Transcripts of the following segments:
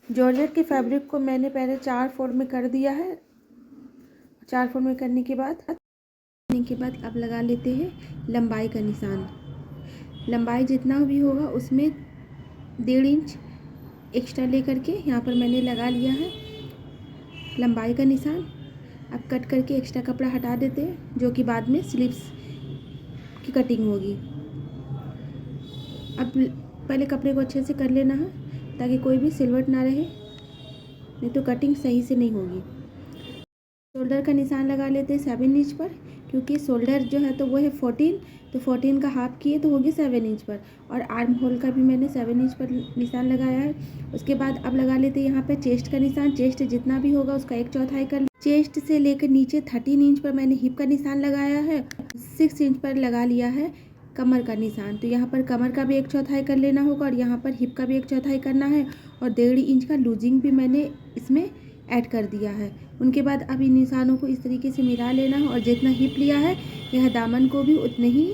Georgette के fabric को मैंने पहले 4 फोल्ड में कर दिया है। 4 फोल्ड में करने के बाद अब लगा लेते हैं लंबाई का निशान। लंबाई जितना भी होगा उसमें 1.5 इंच एक्स्ट्रा लेकर के यहाँ पर मैंने लगा लिया है लंबाई का निशान। अब कट करके एक्स्ट्रा कपड़ा हटा देते हैं, जो कि बाद में स्लीव्स की कटिंग होगी। अब पहले कपड़े को अच्छे से कर लेना है ताकि कोई भी सिलवट ना रहे, नहीं तो कटिंग सही से नहीं होगी। शोल्डर का निशान लगा लेते हैं 7 इंच पर, क्योंकि शोल्डर जो है तो वो है 14, तो 14 का हाफ किए तो होगी 7 इंच पर। और आर्म होल का भी मैंने 7 इंच पर निशान लगाया है। उसके बाद अब लगा लेते हैं यहाँ पे चेस्ट का निशान। चेस्ट जितना भी होगा उसका 1/4 कर। चेस्ट से लेकर नीचे 13 इंच पर मैंने हिप का निशान लगाया है। 6 इंच पर लगा लिया है कमर का निशान। तो यहाँ पर कमर का भी 1/4 कर लेना होगा और यहाँ पर हिप का भी 1/4 करना है। और 1.5 इंच का लूजिंग भी मैंने इसमें ऐड कर दिया है। उनके बाद अब इन निशानों को इस तरीके से मिला लेना है और जितना हिप लिया है यह दामन को भी उतने ही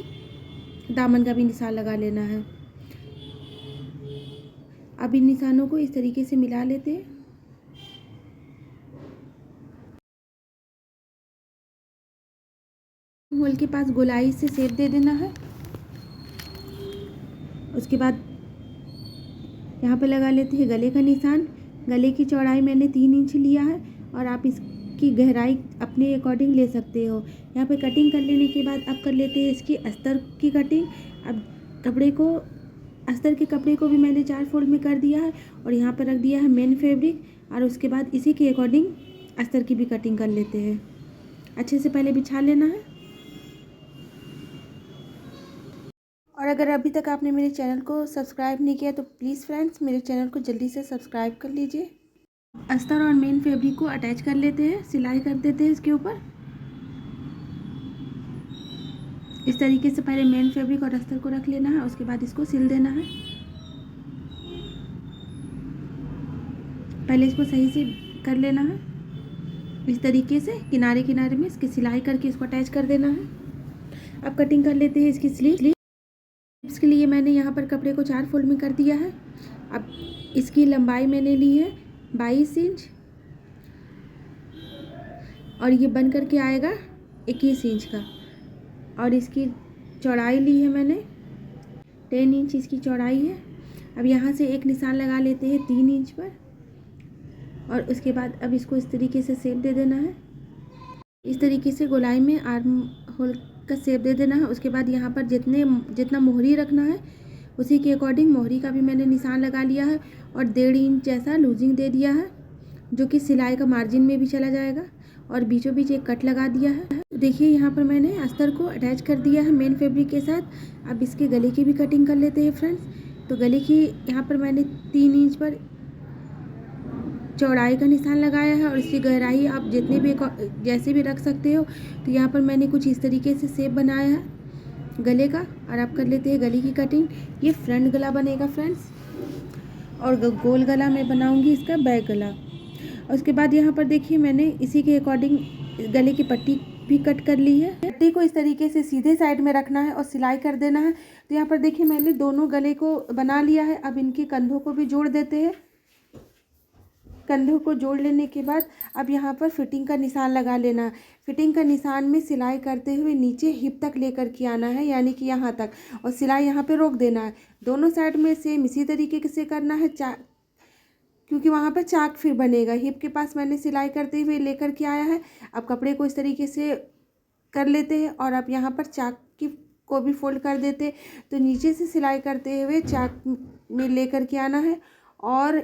दामन का भी निशान लगा लेना है। अब इन निशानों को इस तरीके से मिला लेते हैं। होल के पास गोलाई से शेप दे देना है। उसके बाद यहाँ पे लगा लेते हैं गले का निशान। गले की चौड़ाई मैंने 3 इंच लिया है और आप इसकी गहराई अपने अकॉर्डिंग ले सकते हो। यहाँ पे कटिंग कर लेने के बाद अब कर लेते हैं इसकी अस्तर की कटिंग। अब अस्तर के कपड़े को भी मैंने 4 फोल्ड में कर दिया है और यहाँ पर रख दिया है मेन फैब्रिक। और उसके बाद इसी के अकॉर्डिंग अस्तर की भी कटिंग कर लेते हैं। अच्छे से पहले बिछा लेना है। और अगर अभी तक आपने मेरे चैनल को सब्सक्राइब नहीं किया तो प्लीज़ फ्रेंड्स मेरे चैनल को जल्दी से सब्सक्राइब कर लीजिए। अस्तर और मेन फैब्रिक को अटैच कर लेते हैं, सिलाई कर देते हैं इसके ऊपर। इस तरीके से पहले मेन फैब्रिक और अस्तर को रख लेना है, उसके बाद इसको सिल देना है। पहले इसको सही से कर लेना है, इस तरीके से किनारे किनारे में इसकी सिलाई करके इसको अटैच कर देना है। अब कटिंग कर लेते हैं इसकी स्लीव। इसके लिए मैंने यहाँ पर कपड़े को 4 फोल्ड में कर दिया है। अब इसकी लंबाई मैंने ली है 22 इंच और ये बन करके आएगा 21 इंच का। और इसकी चौड़ाई ली है मैंने 10 इंच इसकी चौड़ाई है। अब यहाँ से एक निशान लगा लेते हैं 3 इंच पर और उसके बाद अब इसको इस तरीके से शेप दे देना है। इस तरीके से गोलाई में आर्म होल का शेप दे देना है। उसके बाद यहाँ पर जितना मोहरी रखना है उसी के अकॉर्डिंग मोहरी का भी मैंने निशान लगा लिया है और 1.5 इंच जैसा लूजिंग दे दिया है, जो कि सिलाई का मार्जिन में भी चला जाएगा। और बीचों बीच एक कट लगा दिया है। देखिए यहाँ पर मैंने अस्तर को अटैच कर दिया है मेन फैब्रिक के साथ। अब इसके गले की भी कटिंग कर लेते हैं फ्रेंड्स। तो गले की यहाँ पर मैंने 3 इंच पर चौड़ाई का निशान लगाया है और इसकी गहराई आप जितने भी जैसे भी रख सकते हो। तो यहाँ पर मैंने कुछ इस तरीके से शेप बनाया है गले का। और आप कर लेते हैं गले की कटिंग। ये फ्रंट गला बनेगा फ्रेंड्स और गोल गला मैं बनाऊंगी इसका बैक गला। और उसके बाद यहाँ पर देखिए मैंने इसी के अकॉर्डिंग गले की पट्टी भी कट कर ली है। पट्टी को इस तरीके से सीधे साइड में रखना है और सिलाई कर देना है। तो यहाँ पर देखिए मैंने दोनों गले को बना लिया है। अब इनके कंधों को भी जोड़ देते हैं। कंधों को जोड़ लेने के बाद अब यहाँ पर फिटिंग का निशान लगा लेना। फिटिंग का निशान में सिलाई करते हुए नीचे हिप तक लेकर के आना है, यानी कि यहाँ तक, और सिलाई यहाँ पे रोक देना है। दोनों साइड में सेम इसी तरीके से करना है, क्योंकि वहाँ पर चाक फिर बनेगा। हिप के पास मैंने सिलाई करते हुए लेकर के आया है। अब कपड़े को इस तरीके से कर लेते हैं और अब यहाँ पर चाक को भी फोल्ड कर देते। तो नीचे से सिलाई करते हुए चाक में लेकर के आना है और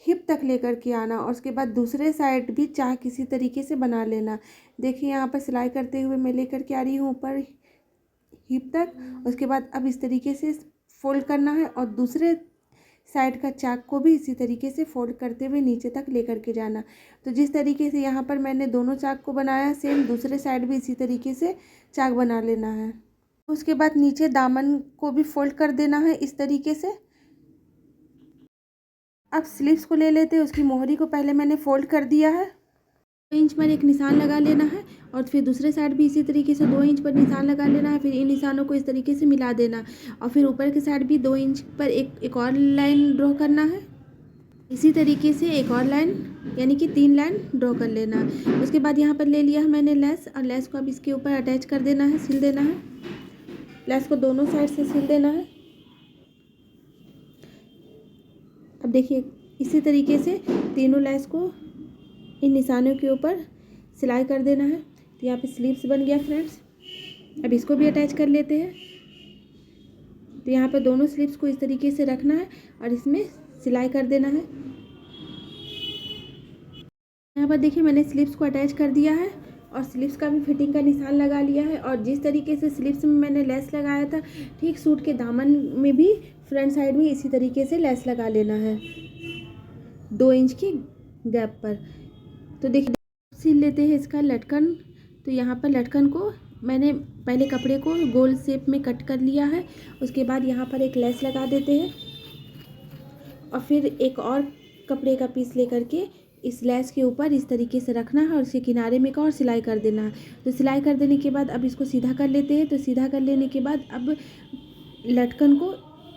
हिप तक लेकर के आना। और उसके बाद दूसरे साइड भी चाक इसी तरीके से बना लेना। देखिए यहाँ पर सिलाई करते हुए मैं लेकर के आ रही हूँ ऊपर हिप तक। उसके बाद अब इस तरीके से फोल्ड करना है और दूसरे साइड का चाक को भी इसी तरीके से फोल्ड करते हुए नीचे तक लेकर के जाना। तो जिस तरीके से यहाँ पर मैंने दोनों चाक को बनाया, सेम दूसरे साइड भी इसी तरीके से चाक बना लेना है। उसके बाद नीचे दामन को भी फोल्ड कर देना है इस तरीके से। अब स्लीव्स को ले लेते हैं। उसकी मोहरी को पहले मैंने फोल्ड कर दिया है। 2 इंच पर एक निशान लगा लेना है और फिर दूसरे साइड भी इसी तरीके से 2 इंच पर निशान लगा लेना है। फिर इन निशानों को इस तरीके से मिला देना और फिर ऊपर के साइड भी 2 इंच पर एक और लाइन ड्रॉ करना है। इसी तरीके से एक और लाइन यानी कि 3 लाइन ड्रॉ कर लेना है। उसके बाद यहाँ पर ले लिया है मैंने लेस, और लेस को अब इसके ऊपर अटैच कर देना है, सिल देना है। लेस को दोनों साइड से सिल देना है। अब देखिए इसी तरीके से तीनों लेस को इन निशानों के ऊपर सिलाई कर देना है। तो यहाँ पे स्लीव्स बन गया फ्रेंड्स। अब इसको भी अटैच कर लेते हैं। तो यहाँ पर दोनों स्लीव्स को इस तरीके से रखना है और इसमें सिलाई कर देना है। यहाँ पर देखिए मैंने स्लीव्स को अटैच कर दिया है और स्लीव्स का भी फिटिंग का निशान लगा लिया है। और जिस तरीके से स्लीव्स में मैंने लेस लगाया था, ठीक सूट के दामन में भी फ्रंट साइड में इसी तरीके से लेस लगा लेना है 2 इंच की गैप पर। तो देखिए सिल लेते हैं इसका लटकन। तो यहाँ पर लटकन को मैंने पहले कपड़े को गोल शेप में कट कर लिया है। उसके बाद यहाँ पर एक लेस लगा देते हैं और फिर एक और कपड़े का पीस लेकर के इस लेस के ऊपर इस तरीके से रखना है और इसके किनारे में का और सिलाई कर देना है। तो सिलाई कर देने के बाद अब इसको सीधा कर लेते हैं। तो सीधा कर लेने के बाद अब लटकन को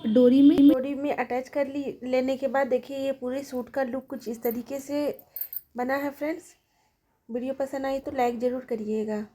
डोरी में अटैच कर लेने के बाद देखिए ये पूरे सूट का लुक कुछ इस तरीके से बना है फ्रेंड्स। वीडियो पसंद आई तो लाइक ज़रूर करिएगा।